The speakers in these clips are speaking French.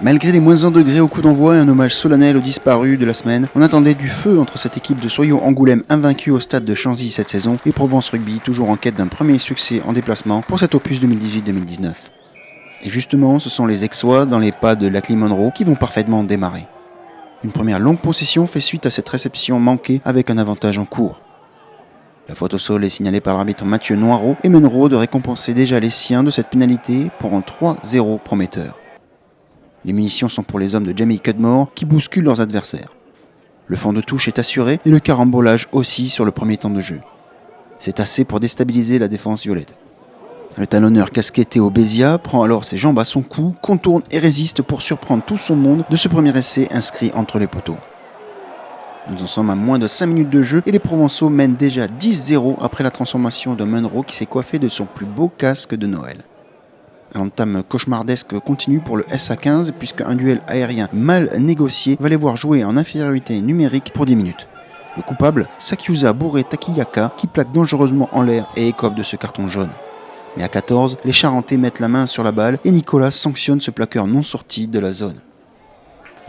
Malgré les moins 1 degré au coup d'envoi et un hommage solennel aux disparus de la semaine, on attendait du feu entre cette équipe de Soyo Angoulême invaincue au stade de Chanzy cette saison et Provence Rugby toujours en quête d'un premier succès en déplacement pour cet opus 2018-2019. Et justement, ce sont les Aixois dans les pas de Lachlan Monroe qui vont parfaitement démarrer. Une première longue possession fait suite à cette réception manquée avec un avantage en cours. La faute au sol est signalée par l'arbitre Mathieu Noireau et Monroe de récompenser déjà les siens de cette pénalité pour un 3-0 prometteur. Les munitions sont pour les hommes de Jamie Cudmore qui bousculent leurs adversaires. Le fond de touche est assuré et le carambolage aussi sur le premier temps de jeu. C'est assez pour déstabiliser la défense violette. Le talonneur casqué Théo Bézia prend alors ses jambes à son cou, contourne et résiste pour surprendre tout son monde de ce premier essai inscrit entre les poteaux. Nous en sommes à moins de 5 minutes de jeu et les Provençaux mènent déjà 10-0 après la transformation de Monroe qui s'est coiffé de son plus beau casque de Noël. L'entame cauchemardesque continue pour le SA15 puisque un duel aérien mal négocié va les voir jouer en infériorité numérique pour 10 minutes. Le coupable, Sakyusa Bouré Takiyaka qui plaque dangereusement en l'air et écope de ce carton jaune. Mais à 14, les Charentais mettent la main sur la balle et Nicolas sanctionne ce plaqueur non sorti de la zone.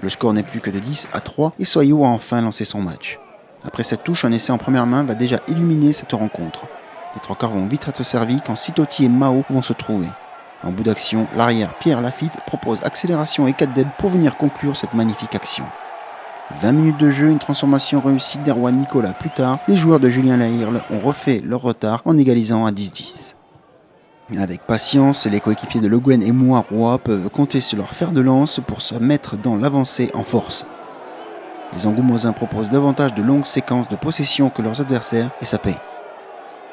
Le score n'est plus que de 10-3 et Soyo a enfin lancé son match. Après cette touche, un essai en première main va déjà illuminer cette rencontre. Les trois quarts vont vite être servis quand Sitoti et Mao vont se trouver. En bout d'action, l'arrière Pierre Lafitte propose accélération et 4 dead pour venir conclure cette magnifique action. 20 minutes de jeu, une transformation réussie d'Erwan Nicolas plus tard, les joueurs de Julien Lahirle ont refait leur retard en égalisant à 10-10. Avec patience, les coéquipiers de Le Guen et Mouarois peuvent compter sur leur fer de lance pour se mettre dans l'avancée en force. Les Angoumoisins proposent davantage de longues séquences de possession que leurs adversaires et ça paye.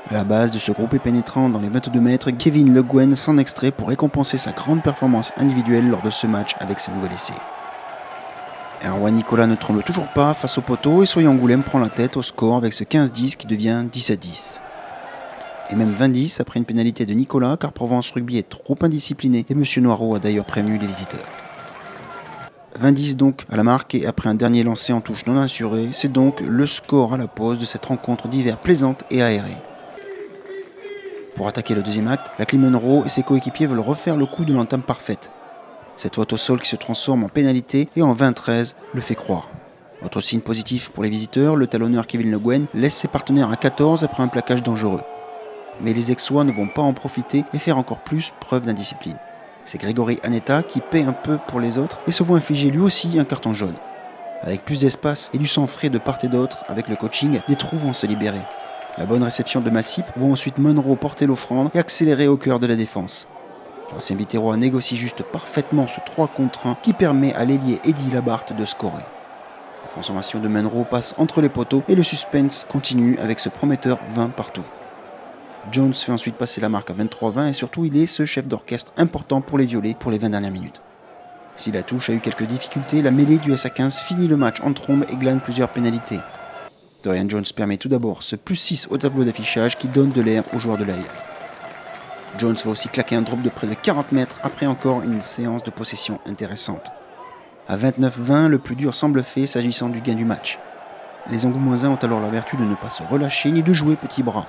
À la base de ce groupe pénétrant dans les 22 mètres, Kevin Le Guen s'en extrait pour récompenser sa grande performance individuelle lors de ce match avec ce nouvel essai. Erwan Nicolas ne tremble toujours pas face au poteau et Soyo Angoulême prend la tête au score avec ce 15-10 qui devient 17-10. Et même 20-10 après une pénalité de Nicolas car Provence Rugby est trop indiscipliné et M. Noireau a d'ailleurs prévenu les visiteurs. 20-10 donc à la marque et après un dernier lancer en touche non assuré, c'est donc le score à la pause de cette rencontre d'hiver plaisante et aérée. Pour attaquer le deuxième acte, Lachlan Monroe et ses coéquipiers veulent refaire le coup de l'entame parfaite. Cette faute au sol qui se transforme en pénalité et en 20-13 le fait croire. Autre signe positif pour les visiteurs, le talonneur Kevin Le Guen laisse ses partenaires à 14 après un plaquage dangereux. Mais les Aixois ne vont pas en profiter et faire encore plus preuve d'indiscipline. C'est Grégory Aneta qui paie un peu pour les autres et se voit infliger lui aussi un carton jaune. Avec plus d'espace et du sang frais de part et d'autre, avec le coaching, des trous vont se libérer. La bonne réception de Massip voit ensuite Monroe porter l'offrande et accélérer au cœur de la défense. L'ancien Biterrois négocie juste parfaitement ce 3 contre 1 qui permet à l'ailier Eddie Labarthe de scorer. La transformation de Monroe passe entre les poteaux et le suspense continue avec ce prometteur 20 partout. Jones fait ensuite passer la marque à 23-20 et surtout il est ce chef d'orchestre important pour les violets pour les 20 dernières minutes. Si la touche a eu quelques difficultés, la mêlée du SA15 finit le match en trombe et glane plusieurs pénalités. Dorian Jones permet tout d'abord ce +6 au tableau d'affichage qui donne de l'air aux joueurs de l'AIR. Jones va aussi claquer un drop de près de 40 mètres après encore une séance de possession intéressante. À 29-20, le plus dur semble fait s'agissant du gain du match. Les Angoumoisins ont alors la vertu de ne pas se relâcher ni de jouer petit bras.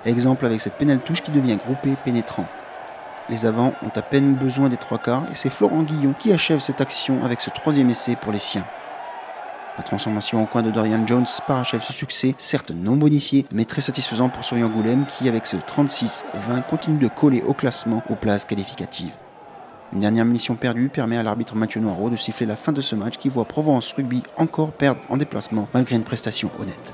Exemple avec cette pénale touche qui devient groupé pénétrant. Les avants ont à peine besoin des 3 quarts et c'est Florent Guillon qui achève cette action avec ce 3e essai pour les siens. La transformation au coin de Dorian Jones parachève ce succès, certes non modifié, mais très satisfaisant pour Soyo Angoulême qui, avec ce 36-20, continue de coller au classement aux places qualificatives. Une dernière munition perdue permet à l'arbitre Mathieu Noireau de siffler la fin de ce match qui voit Provence Rugby encore perdre en déplacement malgré une prestation honnête.